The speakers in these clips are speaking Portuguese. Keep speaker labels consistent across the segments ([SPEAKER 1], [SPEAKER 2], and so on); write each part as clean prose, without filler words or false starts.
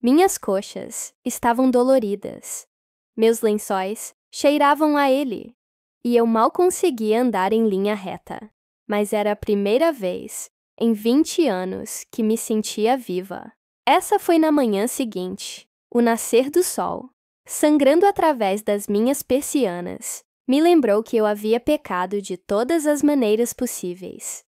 [SPEAKER 1] Minhas coxas estavam doloridas. Meus lençóis cheiravam a ele. E eu mal conseguia andar em linha reta. Mas era a primeira vez, em 20 anos, que me sentia viva. Essa foi na manhã seguinte, o nascer do sol, sangrando através das minhas persianas, me lembrou que eu havia pecado de todas as maneiras possíveis.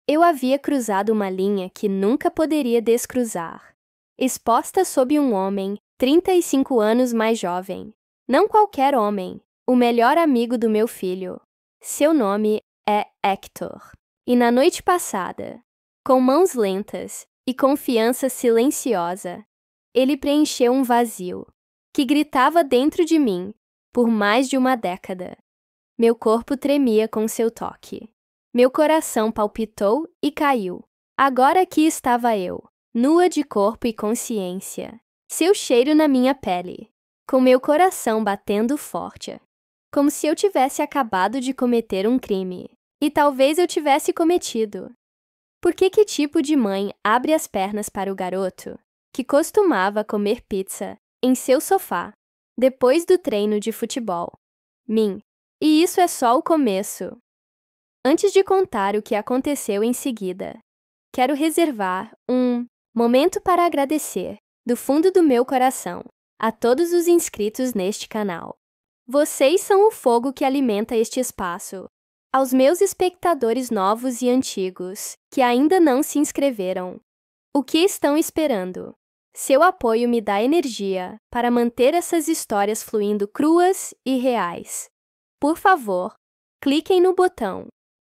[SPEAKER 1] Eu havia cruzado uma linha que nunca poderia descruzar, exposta sob um homem 35 anos mais jovem. Não qualquer homem, o melhor amigo do meu filho. Seu nome é Hector. E na noite passada, com mãos lentas e confiança silenciosa, ele preencheu um vazio que gritava dentro de mim por mais de uma década. Meu corpo tremia com seu toque. Meu coração palpitou e caiu. Agora aqui estava eu, nua de corpo e consciência, seu cheiro na minha pele, com meu coração batendo forte, como se eu tivesse acabado de cometer um crime. E talvez eu tivesse cometido. Porque que tipo de mãe abre as pernas para o garoto que costumava comer pizza em seu sofá depois do treino de futebol? E isso é só o começo. Antes de contar o que aconteceu em seguida, quero reservar um momento para agradecer, do fundo do meu coração, a todos os inscritos neste canal. Vocês são o fogo que alimenta este espaço. Aos meus espectadores novos e antigos, que ainda não se inscreveram, o que estão esperando? Seu apoio me dá energia para manter essas histórias fluindo cruas e reais. Por favor, cliquem no botão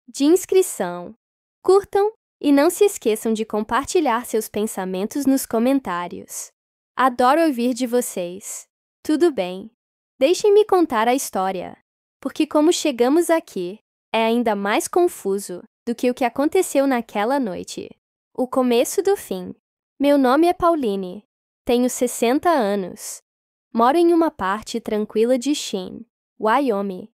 [SPEAKER 1] de inscrição, curtam e não se esqueçam de compartilhar seus pensamentos nos comentários. Adoro ouvir de vocês. Tudo bem? Deixem-me contar a história, porque como chegamos aqui, é ainda mais confuso do que o que aconteceu naquela noite. O começo do fim. Meu nome é Pauline. Tenho 60 anos. Moro em uma parte tranquila de Sheen, Wyoming,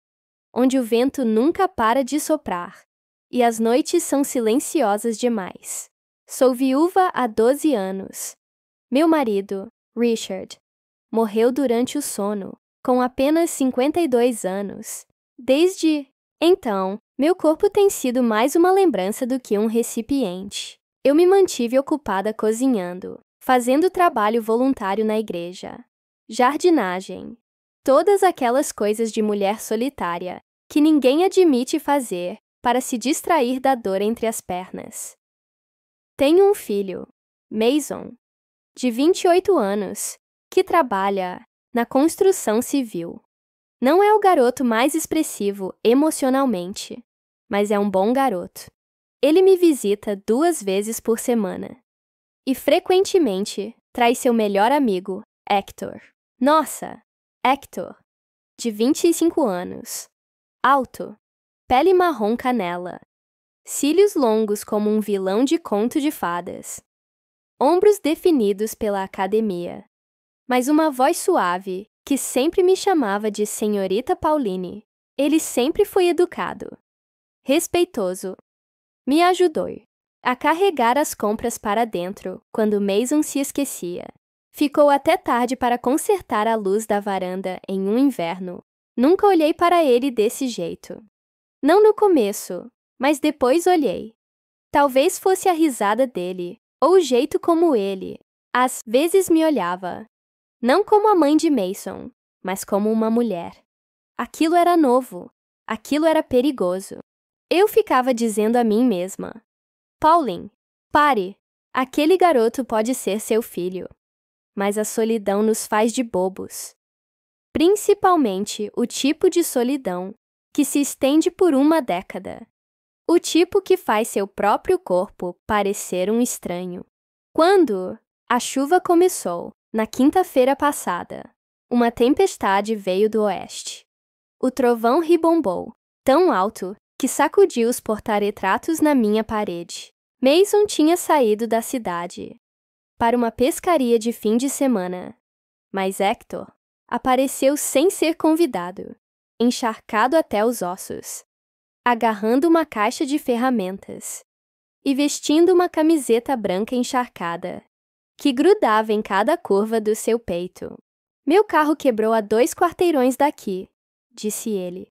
[SPEAKER 1] onde o vento nunca para de soprar e as noites são silenciosas demais. Sou viúva há 12 anos. Meu marido, Richard, morreu durante o sono, com apenas 52 anos. Desde então, meu corpo tem sido mais uma lembrança do que um recipiente. Eu me mantive ocupada cozinhando, fazendo trabalho voluntário na igreja, jardinagem, todas aquelas coisas de mulher solitária que ninguém admite fazer para se distrair da dor entre as pernas. Tenho um filho, Mason, de 28 anos, que trabalha na construção civil. Não é o garoto mais expressivo emocionalmente, mas é um bom garoto. Ele me visita 2 vezes por semana e frequentemente traz seu melhor amigo, Hector. Nossa, Hector, de 25 anos, alto, pele marrom canela, cílios longos como um vilão de conto de fadas, ombros definidos pela academia, mas uma voz suave que sempre me chamava de Senhorita Pauline. Ele sempre foi educado, respeitoso. Me ajudou a carregar as compras para dentro quando Mason se esquecia. Ficou até tarde para consertar a luz da varanda em um inverno. Nunca olhei para ele desse jeito. Não no começo, mas depois olhei. Talvez fosse a risada dele, ou o jeito como ele, às vezes me olhava. Não como a mãe de Mason, mas como uma mulher. Aquilo era novo. Aquilo era perigoso. Eu ficava dizendo a mim mesma: Pauline, pare! Aquele garoto pode ser seu filho. Mas a solidão nos faz de bobos. Principalmente o tipo de solidão que se estende por uma década. O tipo que faz seu próprio corpo parecer um estranho. Quando a chuva começou, na quinta-feira passada, uma tempestade veio do oeste. O trovão ribombou, tão alto que sacudiu os porta-retratos na minha parede. Mason tinha saído da cidade para uma pescaria de fim de semana, mas Hector apareceu sem ser convidado, encharcado até os ossos, agarrando uma caixa de ferramentas e vestindo uma camiseta branca encharcada, que grudava em cada curva do seu peito. Meu carro quebrou a 2 quarteirões daqui, disse ele.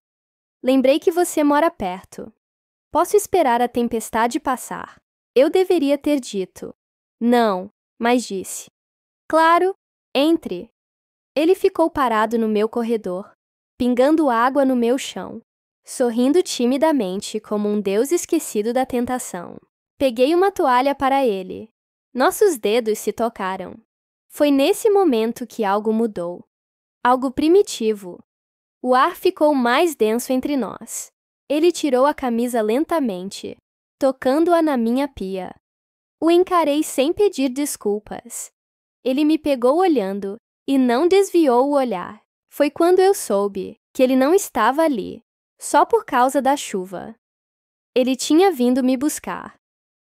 [SPEAKER 1] Lembrei que você mora perto. Posso esperar a tempestade passar. Eu deveria ter dito. Não, mas disse. Claro, entre. Ele ficou parado no meu corredor, pingando água no meu chão, sorrindo timidamente como um deus esquecido da tentação. Peguei uma toalha para ele. Nossos dedos se tocaram. Foi nesse momento que algo mudou. Algo primitivo. O ar ficou mais denso entre nós. Ele tirou a camisa lentamente, tocando-a na minha pia. O encarei sem pedir desculpas. Ele me pegou olhando e não desviou o olhar. Foi quando eu soube que ele não estava ali, só por causa da chuva. Ele tinha vindo me buscar.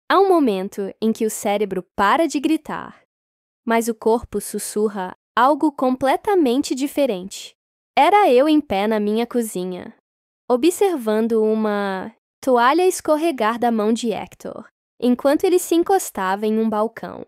[SPEAKER 1] Há um momento em que o cérebro para de gritar, mas o corpo sussurra algo completamente diferente. Era eu em pé na minha cozinha, observando uma toalha escorregar da mão de Hector, enquanto ele se encostava em um balcão,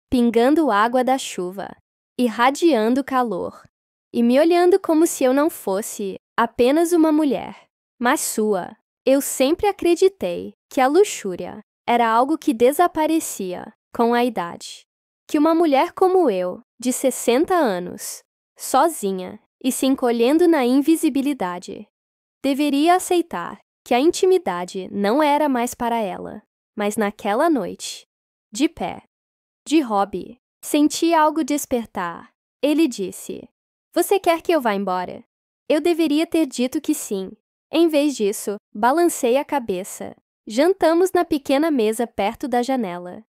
[SPEAKER 1] pingando água da chuva, irradiando calor, e me olhando como se eu não fosse apenas uma mulher, mas sua. Eu sempre acreditei que a luxúria era algo que desaparecia com a idade. Que uma mulher como eu, de 60 anos, sozinha e se encolhendo na invisibilidade, deveria aceitar que a intimidade não era mais para ela. Mas naquela noite, de pé, de hobby, senti algo despertar. Ele disse: "Você quer que eu vá embora?" Eu deveria ter dito que sim. Em vez disso, balancei a cabeça. Jantamos na pequena mesa perto da janela.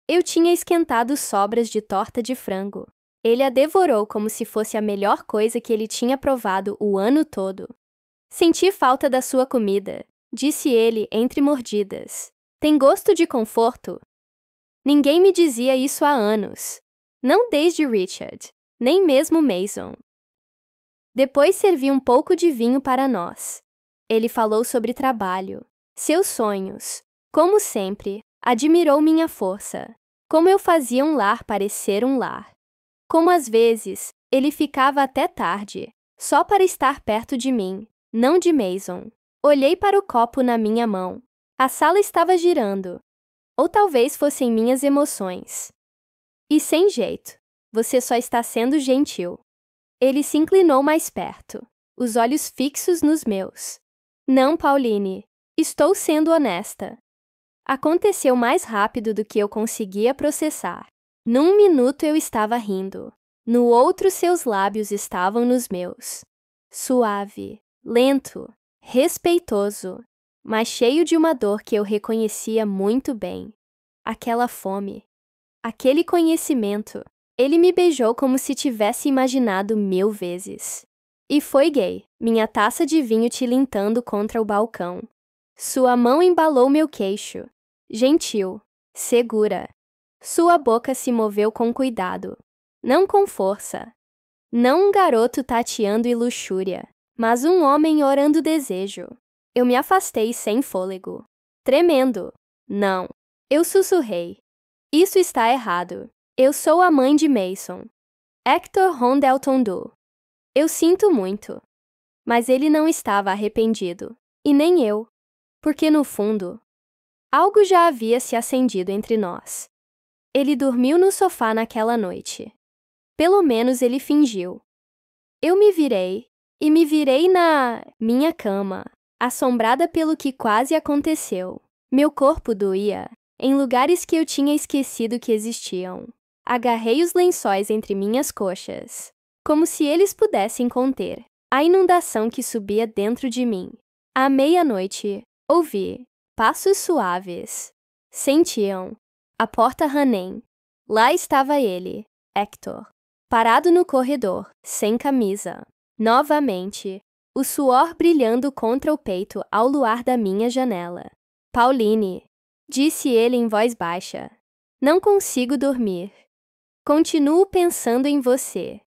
[SPEAKER 1] Eu tinha esquentado sobras de torta de frango. Ele a devorou como se fosse a melhor coisa que ele tinha provado o ano todo. "Senti falta da sua comida", disse ele entre mordidas. "Tem gosto de conforto?" Ninguém me dizia isso há anos. Não desde Richard, nem mesmo Mason. Depois servi um pouco de vinho para nós. Ele falou sobre trabalho, seus sonhos. Como sempre, admirou minha força. Como eu fazia um lar parecer um lar. Como às vezes, ele ficava até tarde, só para estar perto de mim, não de Mason. Olhei para o copo na minha mão. A sala estava girando. Ou talvez fossem minhas emoções. "E sem jeito. Você só está sendo gentil." Ele se inclinou mais perto, os olhos fixos nos meus. "Não, Pauline. Estou sendo honesta." Aconteceu mais rápido do que eu conseguia processar. Num minuto eu estava rindo. No outro, seus lábios estavam nos meus. Suave, lento, respeitoso, mas cheio de uma dor que eu reconhecia muito bem. Aquela fome. Aquele conhecimento. Ele me beijou como se tivesse imaginado 1000 vezes. E foi gay, minha taça de vinho tilintando contra o balcão. Sua mão embalou meu queixo. Gentil, segura. Sua boca se moveu com cuidado. Não com força. Não um garoto tateando e luxúria, mas um homem orando desejo. Eu me afastei sem fôlego. Tremendo. "Não." Eu sussurrei. "Isso está errado. Eu sou a mãe de Mason. Hector Rondelton Du. Eu sinto muito." Mas ele não estava arrependido. E nem eu. Porque no fundo, algo já havia se acendido entre nós. Ele dormiu no sofá naquela noite. Pelo menos ele fingiu. Eu me virei, e me virei na minha cama, assombrada pelo que quase aconteceu. Meu corpo doía, em lugares que eu tinha esquecido que existiam. Agarrei os lençóis entre minhas coxas, como se eles pudessem conter a inundação que subia dentro de mim. À meia-noite, ouvi passos suaves. Sentiam a porta ranem. Lá estava ele, Hector, parado no corredor, sem camisa. Novamente, o suor brilhando contra o peito ao luar da minha janela. "Pauline", disse ele em voz baixa, "não consigo dormir. Continuo pensando em você,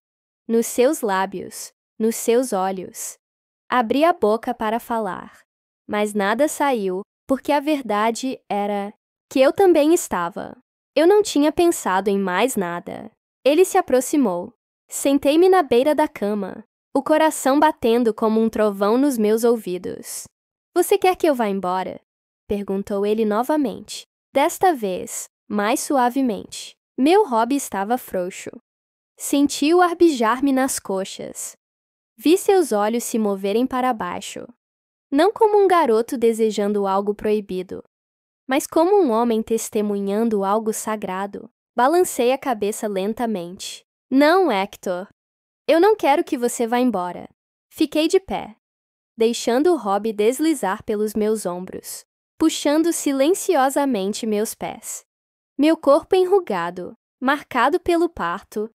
[SPEAKER 1] nos seus lábios, nos seus olhos." Abri a boca para falar, mas nada saiu, porque a verdade era que eu também estava. Eu não tinha pensado em mais nada. Ele se aproximou. Sentei-me na beira da cama, o coração batendo como um trovão nos meus ouvidos. Você quer que eu vá embora? Perguntou ele novamente, desta vez, mais suavemente. Meu hobby estava frouxo. Senti-o arbijar-me nas coxas. Vi seus olhos se moverem para baixo. Não como um garoto desejando algo proibido, mas como um homem testemunhando algo sagrado. Balancei a cabeça lentamente. Não, Hector. Eu não quero que você vá embora. Fiquei de pé, deixando o hobby deslizar pelos meus ombros, puxando silenciosamente meus pés. Meu corpo enrugado, marcado pelo parto,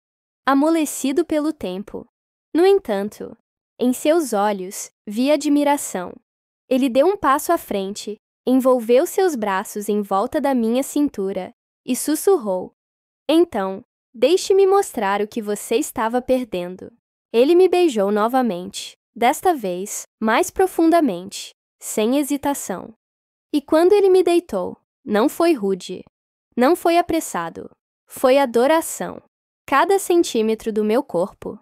[SPEAKER 1] amolecido pelo tempo. No entanto, em seus olhos vi admiração. Ele deu um passo à frente, envolveu seus braços em volta da minha cintura e sussurrou: Então, deixe-me mostrar o que você estava perdendo. Ele me beijou novamente, desta vez, mais profundamente, sem hesitação. E quando ele me deitou, não foi rude, não foi apressado, foi adoração. Cada centímetro do meu corpo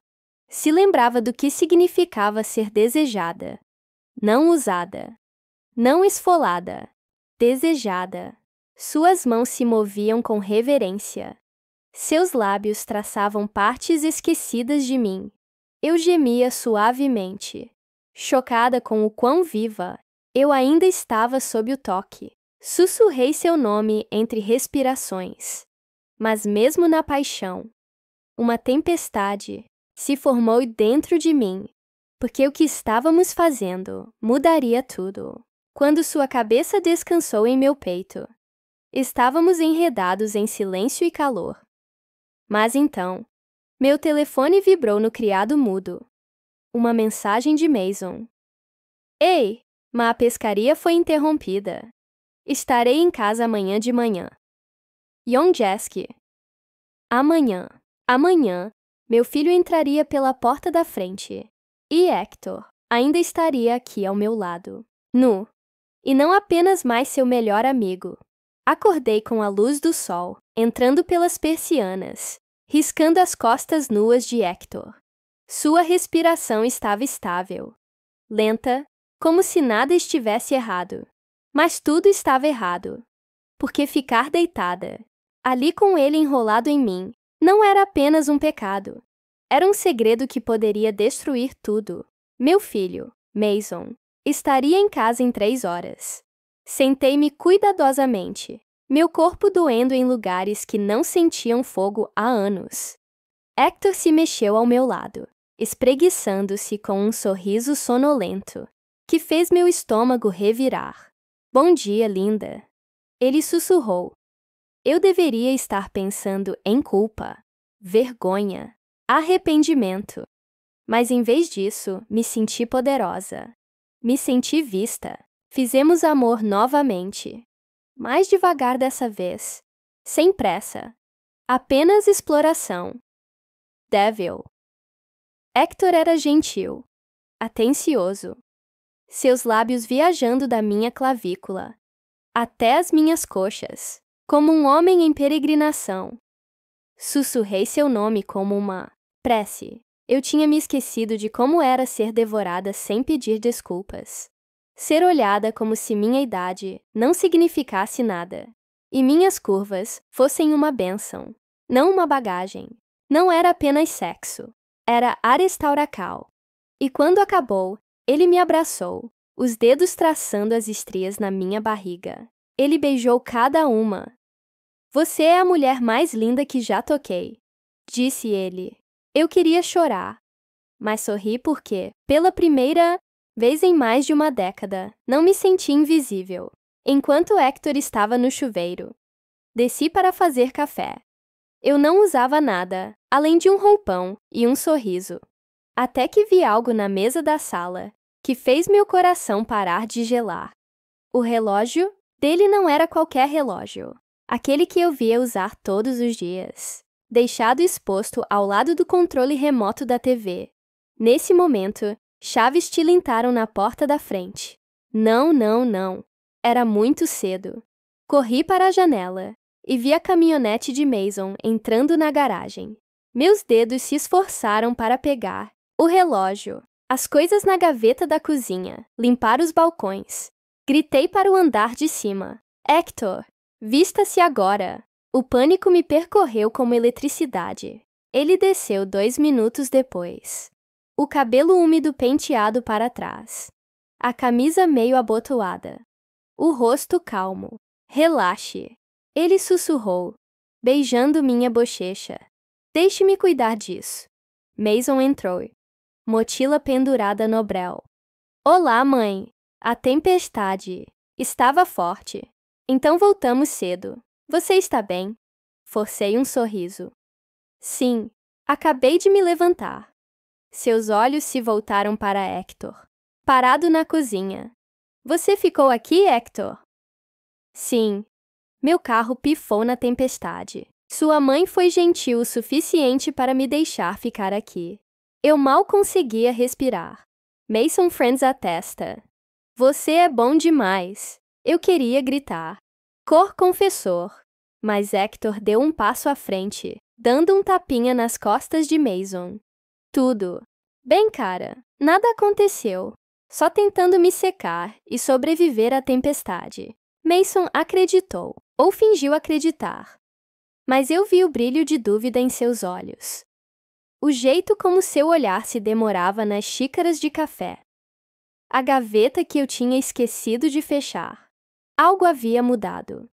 [SPEAKER 1] se lembrava do que significava ser desejada, não usada, não esfolada, desejada. Suas mãos se moviam com reverência. Seus lábios traçavam partes esquecidas de mim. Eu gemia suavemente, chocada com o quão viva eu ainda estava sob o toque. Sussurrei seu nome entre respirações. Mas mesmo na paixão, uma tempestade se formou dentro de mim, porque o que estávamos fazendo mudaria tudo. Quando sua cabeça descansou em meu peito, estávamos enredados em silêncio e calor. Mas então, meu telefone vibrou no criado mudo. Uma mensagem de Mason. Ei, mas a pescaria foi interrompida. Estarei em casa amanhã de manhã. Yonjeski. Amanhã, meu filho entraria pela porta da frente. E Hector ainda estaria aqui ao meu lado, nu. E não apenas mais seu melhor amigo. Acordei com a luz do sol, entrando pelas persianas, riscando as costas nuas de Hector. Sua respiração estava estável, lenta, como se nada estivesse errado. Mas tudo estava errado, porque ficar deitada, ali com ele enrolado em mim, não era apenas um pecado. Era um segredo que poderia destruir tudo. Meu filho, Mason, estaria em casa em 3 horas. Sentei-me cuidadosamente, meu corpo doendo em lugares que não sentiam fogo há anos. Hector se mexeu ao meu lado, espreguiçando-se com um sorriso sonolento, que fez meu estômago revirar. Bom dia, linda. Ele sussurrou. Eu deveria estar pensando em culpa, vergonha, arrependimento. Mas em vez disso, me senti poderosa. Me senti vista. Fizemos amor novamente. Mais devagar dessa vez. Sem pressa. Apenas exploração. Devil. Hector era gentil, atencioso. Seus lábios viajando da minha clavícula até as minhas coxas, como um homem em peregrinação. Sussurrei seu nome como uma prece. Eu tinha me esquecido de como era ser devorada sem pedir desculpas. Ser olhada como se minha idade não significasse nada. E minhas curvas fossem uma bênção, não uma bagagem. Não era apenas sexo. Era Arestauracal. E quando acabou, ele me abraçou, os dedos traçando as estrias na minha barriga. Ele beijou cada uma. Você é a mulher mais linda que já toquei, disse ele. Eu queria chorar, mas sorri porque, pela primeira vez em mais de uma década, não me senti invisível. Enquanto Hector estava no chuveiro, desci para fazer café. Eu não usava nada, além de um roupão e um sorriso. Até que vi algo na mesa da sala, que fez meu coração parar de gelar. O relógio dele não era qualquer relógio. Aquele que eu via usar todos os dias, deixado exposto ao lado do controle remoto da TV. Nesse momento, chaves tilintaram na porta da frente. Não. Era muito cedo. Corri para a janela e vi a caminhonete de Mason entrando na garagem. Meus dedos se esforçaram para pegar o relógio, as coisas na gaveta da cozinha, limpar os balcões. Gritei para o andar de cima. Hector, vista-se agora! O pânico me percorreu como eletricidade. Ele desceu 2 minutos depois. O cabelo úmido penteado para trás. A camisa meio abotoada. O rosto calmo. Relaxe. Ele sussurrou, beijando minha bochecha. Deixe-me cuidar disso. Mason entrou. Mochila pendurada no breu. Olá, mãe. A tempestade estava forte. Então voltamos cedo. Você está bem? Forcei um sorriso. Sim, acabei de me levantar. Seus olhos se voltaram para Hector, parado na cozinha. Você ficou aqui, Hector? Sim. Meu carro pifou na tempestade. Sua mãe foi gentil o suficiente para me deixar ficar aqui. Eu mal conseguia respirar. Mason Friends atesta. Você é bom demais. Eu queria gritar. Cor confessor. Mas Hector deu um passo à frente, dando um tapinha nas costas de Mason. Tudo. Bem, cara, nada aconteceu. Só tentando me secar e sobreviver à tempestade. Mason acreditou, ou fingiu acreditar. Mas eu vi o brilho de dúvida em seus olhos. O jeito como seu olhar se demorava nas xícaras de café. A gaveta que eu tinha esquecido de fechar. Algo havia mudado.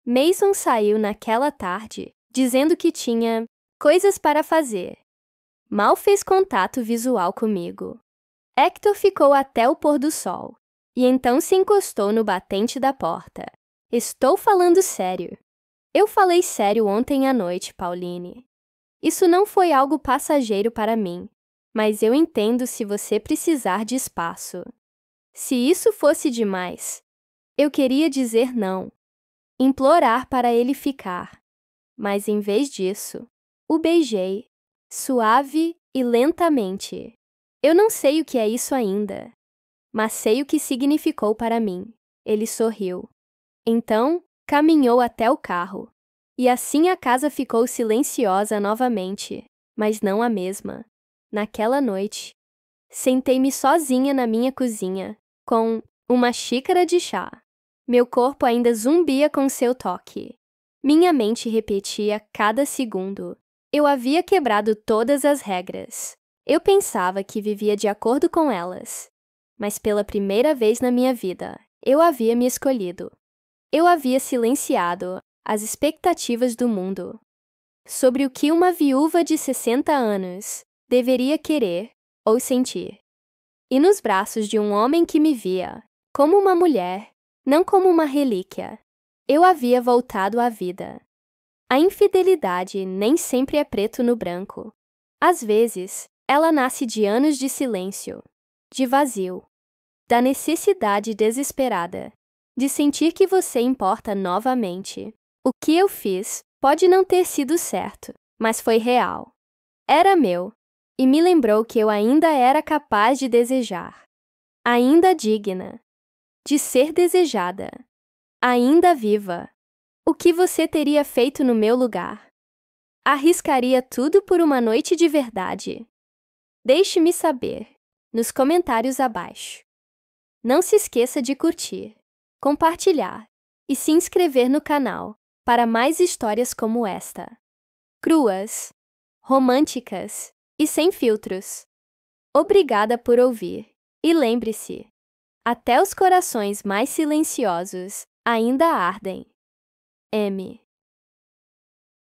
[SPEAKER 1] Mason saiu naquela tarde, dizendo que tinha coisas para fazer. Mal fez contato visual comigo. Hector ficou até o pôr do sol, e então se encostou no batente da porta. Estou falando sério. Eu falei sério ontem à noite, Pauline. Isso não foi algo passageiro para mim, mas eu entendo se você precisar de espaço. Se isso fosse demais, eu queria dizer não, implorar para ele ficar. Mas em vez disso, o beijei, suave e lentamente. Eu não sei o que é isso ainda, mas sei o que significou para mim. Ele sorriu. Então, caminhou até o carro. E assim a casa ficou silenciosa novamente, mas não a mesma. Naquela noite, sentei-me sozinha na minha cozinha, com uma xícara de chá. Meu corpo ainda zumbia com seu toque. Minha mente repetia cada segundo. Eu havia quebrado todas as regras. Eu pensava que vivia de acordo com elas. Mas pela primeira vez na minha vida, eu havia me escolhido. Eu havia silenciado as expectativas do mundo sobre o que uma viúva de 60 anos deveria querer ou sentir. E nos braços de um homem que me via como uma mulher, não como uma relíquia, eu havia voltado à vida. A infidelidade nem sempre é preto no branco. Às vezes, ela nasce de anos de silêncio, de vazio, da necessidade desesperada de sentir que você importa novamente. O que eu fiz pode não ter sido certo, mas foi real. Era meu, e me lembrou que eu ainda era capaz de desejar, ainda digna, de ser desejada, ainda viva. O que você teria feito no meu lugar? Arriscaria tudo por uma noite de verdade? Deixe-me saber, nos comentários abaixo. Não se esqueça de curtir, compartilhar e se inscrever no canal para mais histórias como esta. Cruas, românticas e sem filtros. Obrigada por ouvir. E lembre-se, até os corações mais silenciosos ainda ardem. M.